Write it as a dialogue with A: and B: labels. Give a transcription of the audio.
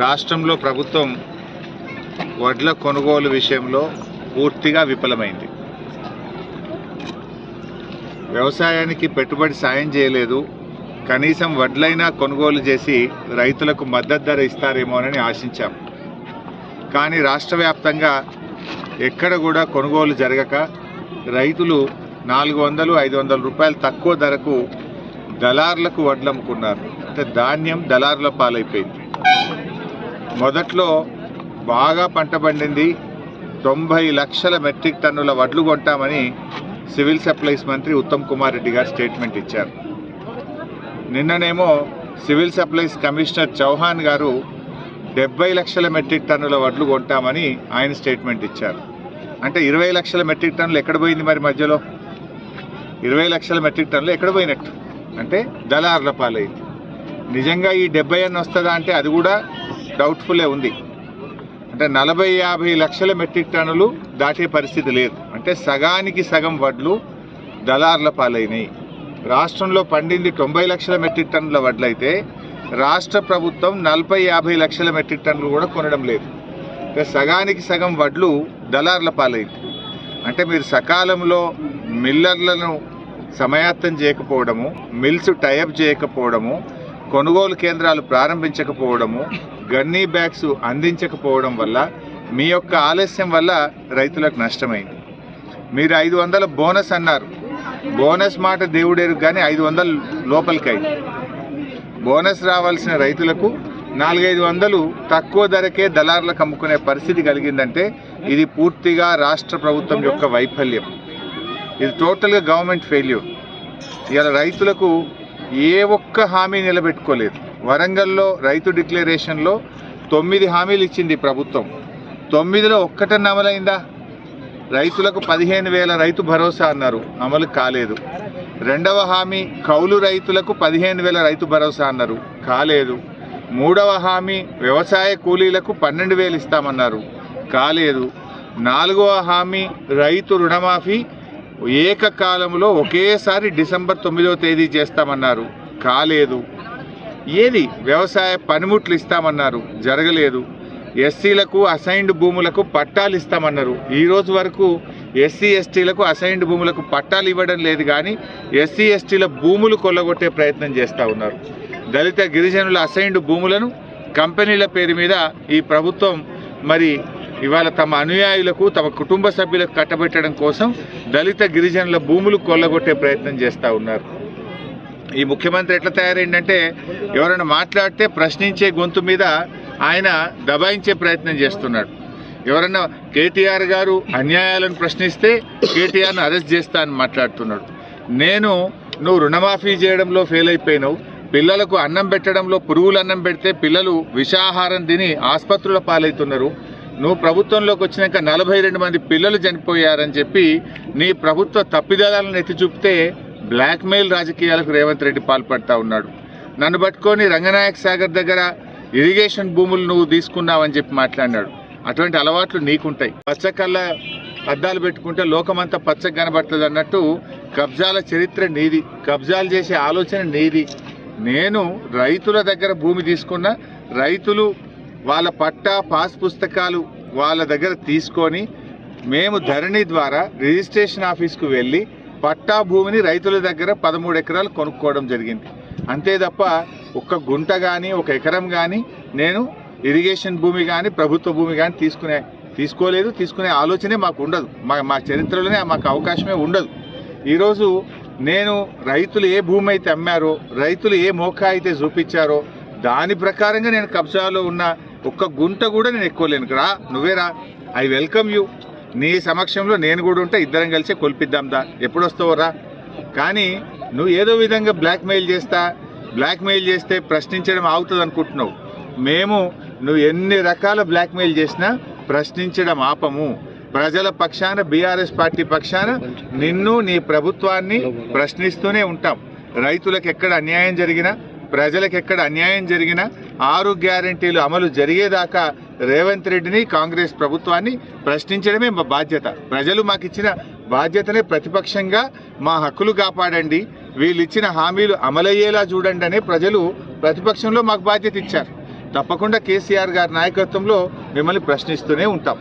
A: రాష్ట్రంలో ప్రభుత్వం వడ్ల కొనుగోలు విషయంలో పూర్తిగా విఫలమైంది. వ్యవసాయానికి పెట్టుబడి సాయం చేయలేదు. కనీసం వడ్లైనా కొనుగోలు చేసి రైతులకు మద్దతు ధర ఇస్తారేమోనని ఆశించాం. కానీ రాష్ట్ర వ్యాప్తంగా ఎక్కడ కూడా కొనుగోలు జరగక రైతులు 400-500 రూపాయలు తక్కువ ధరకు దళారులకు వడ్లు అమ్ముకున్నారు. అంటే ధాన్యం దళారుల పాలైపోయింది. మొదట్లో బాగా పంట పండింది, 90 లక్షల మెట్రిక్ టన్నుల వడ్లు కొంటామని సివిల్ సప్లైస్ మంత్రి ఉత్తమ్ కుమార్ రెడ్డి గారు స్టేట్మెంట్ ఇచ్చారు. నిన్ననేమో సివిల్ సప్లైస్ కమిషనర్ చౌహాన్ గారు 70 లక్షల మెట్రిక్ టన్నుల వడ్లు కొంటామని ఆయన స్టేట్మెంట్ ఇచ్చారు. అంటే 20 లక్షల మెట్రిక్ టన్నులు ఎక్కడ పోయింది? మరి మధ్యలో 20 లక్షల మెట్రిక్ టన్నులు ఎక్కడ పోయినట్టు? అంటే దళారుల పాలైంది. నిజంగా ఈ 70 అన్న వస్తుందా అంటే అది కూడా డౌట్ఫుల్లే ఉంది. అంటే 40-50 లక్షల మెట్రిక్ టన్నులు దాటే పరిస్థితి లేదు. అంటే సగానికి సగం వడ్లు దళారుల పాలైనవి. రాష్ట్రంలో పండింది 90 లక్షల మెట్రిక్ టన్నుల వడ్లు అయితే రాష్ట్ర ప్రభుత్వం 40-50 లక్షల మెట్రిక్ టన్నులు కూడా కొనడం లేదు. అంటే సగానికి సగం వడ్లు దళారుల పాలైంది. అంటే మీరు సకాలంలో మిల్లర్లను సమాయత్తం చేయకపోవడము, మిల్స్ టైఅప్ చేయకపోవడము, కొనుగోలు కేంద్రాలు ప్రారంభించకపోవడము, గన్నీ బ్యాగ్స్ అందించకపోవడం వల్ల మీ యొక్క ఆలస్యం వల్ల రైతులకు నష్టమైంది. మీరు 500 బోనస్ అన్నారు. బోనస్ మాట దేవుడేరు కానీ 500 లోపలికి అయింది. బోనస్ రావాల్సిన రైతులకు 400-500 తక్కువ ధరకే దళారులకు అమ్ముకునే పరిస్థితి కలిగిందంటే ఇది పూర్తిగా రాష్ట్ర ప్రభుత్వం యొక్క వైఫల్యం. ఇది టోటల్గా గవర్నమెంట్ ఫెయిల్యూర్. ఇలా రైతులకు ఏ ఒక్క హామీ నిలబెట్టుకోలేదు. వరంగల్లో రైతు డిక్లరేషన్లో 9 హామీలు ఇచ్చింది ప్రభుత్వం. 9లో ఒక్కటన్నా అమలైందా? రైతులకు 15,000 రైతు భరోసా అన్నారు, అమలు కాలేదు. రెండవ హామీ కౌలు రైతులకు 15,000 రైతు భరోసా అన్నారు, కాలేదు. మూడవ హామీ వ్యవసాయ కూలీలకు 12,000 ఇస్తామన్నారు, కాలేదు. నాలుగవ హామీ రైతు రుణమాఫీ ఏకకాలంలో ఒకేసారి డిసెంబర్ 9వ తేదీ చేస్తామన్నారు, కాలేదు. ఏది వ్యవసాయ పనిముట్లు ఇస్తామన్నారు, జరగలేదు. ఎస్సీలకు అసైన్డ్ భూములకు పట్టాలు ఇస్తామన్నారు. ఈరోజు వరకు ఎస్సీ/ఎస్టీలకు అసైన్డ్ భూములకు పట్టాలు ఇవ్వడం లేదు, కానీ ఎస్సీ/ఎస్టీల భూములు కొల్లగొట్టే ప్రయత్నం చేస్తూ ఉన్నారు. దళిత గిరిజనుల అసైన్డ్ భూములను కంపెనీల పేరు మీద ఈ ప్రభుత్వం మరి ఇవాళ తమ అనుయాయులకు, తమ కుటుంబ సభ్యులకు కట్టబెట్టడం కోసం దళిత గిరిజనుల భూములు కొల్లగొట్టే ప్రయత్నం చేస్తూ ఉన్నారు. ఈ ముఖ్యమంత్రి ఎట్లా తయారైందంటే ఎవరైనా మాట్లాడితే ప్రశ్నించే గొంతు మీద ఆయన దబాయించే ప్రయత్నం చేస్తున్నాడు. ఎవరన్నా కేటీఆర్ గారు అన్యాయాలను ప్రశ్నిస్తే కేటీఆర్ను అరెస్ట్ చేస్తా అని మాట్లాడుతున్నాడు. నువ్వు రుణమాఫీ చేయడంలో ఫెయిల్ అయిపోయినావు, పిల్లలకు అన్నం పెట్టడంలో పురుగులు అన్నం పెడితే పిల్లలు విషాహారం తిని ఆసుపత్రుల పాలవుతున్నారు. నువ్వు ప్రభుత్వంలోకి వచ్చినాక 42 మంది పిల్లలు చనిపోయారని చెప్పి నీ ప్రభుత్వ తప్పిదాలను ఎత్తి చూపితే బ్లాక్మెయిల్ రాజకీయాలకు రేవంత్ రెడ్డి పాల్పడతా ఉన్నాడు. నన్ను పట్టుకొని రంగనాయక్ సాగర్ దగ్గర ఇరిగేషన్ భూములు నువ్వు తీసుకున్నావని చెప్పి మాట్లాడినాడు. అటువంటి అలవాట్లు నీకుంటాయి. పచ్చకళ్ళ అద్దాలు పెట్టుకుంటే లోకమంతా పచ్చగా కనబడుతుంది అన్నట్టు కబ్జాల చరిత్ర నీది, కబ్జాలు చేసే ఆలోచన నీది. నేను రైతుల దగ్గర భూమి తీసుకున్న రైతులు వాళ్ళ పట్టా పాస్ పుస్తకాలు వాళ్ళ దగ్గర తీసుకొని మేము ధరణి ద్వారా రిజిస్ట్రేషన్ ఆఫీస్కు వెళ్ళి పట్టా భూమిని రైతుల దగ్గర 13 ఎకరాలు కొనుక్కోవడం జరిగింది. అంతే తప్ప ఒక్క గుంట కానీ ఒక ఎకరం కానీ నేను ఇరిగేషన్ భూమి కానీ ప్రభుత్వ భూమి కానీ తీసుకోలేదు. తీసుకునే ఆలోచనే మాకు ఉండదు. మా చరిత్రలోనే మాకు అవకాశమే ఉండదు. ఈరోజు నేను రైతులు ఏ భూమి అయితే అమ్మారో, రైతులు ఏ మోకా అయితే చూపించారో దాని ప్రకారంగా నేను కబ్జాలో ఉన్న ఒక్క గుంట కూడా నేను ఎక్కువలేను. నువ్వే రా, ఐ వెల్కమ్ యూ. నీ సమక్షంలో నేను కూడా ఉంటే ఇద్దరం కలిసి కొల్పిద్దాందా, ఎప్పుడు వస్తావో రా. కానీ నువ్వు ఏదో విధంగా బ్లాక్మెయిల్ చేస్తే ప్రశ్నించడం ఆగుతుంది అనుకుంటున్నావు. నువ్వు ఎన్ని రకాల బ్లాక్మెయిల్ చేసినా ప్రశ్నించడం ఆపము. ప్రజల పక్షాన, బీఆర్ఎస్ పార్టీ పక్షాన నిన్ను, నీ ప్రభుత్వాన్ని ప్రశ్నిస్తూనే ఉంటాం. రైతులకు ఎక్కడ అన్యాయం జరిగినా, ప్రజలకు ఎక్కడ అన్యాయం జరిగినా 6 గ్యారెంటీలు అమలు జరిగేదాకా రేవంత్ రెడ్డిని, కాంగ్రెస్ ప్రభుత్వాన్ని ప్రశ్నించడమే మా బాధ్యత. ప్రజలు మాకు ఇచ్చిన బాధ్యతనే ప్రతిపక్షంగా మా హక్కులు కాపాడండి, వీళ్ళు ఇచ్చిన హామీలు అమలయ్యేలా చూడండి అనే ప్రజలు ప్రతిపక్షంలో మాకు బాధ్యత ఇచ్చారు. తప్పకుండా కేసీఆర్ గారి నాయకత్వంలో మిమ్మల్ని ప్రశ్నిస్తూనే ఉంటాం.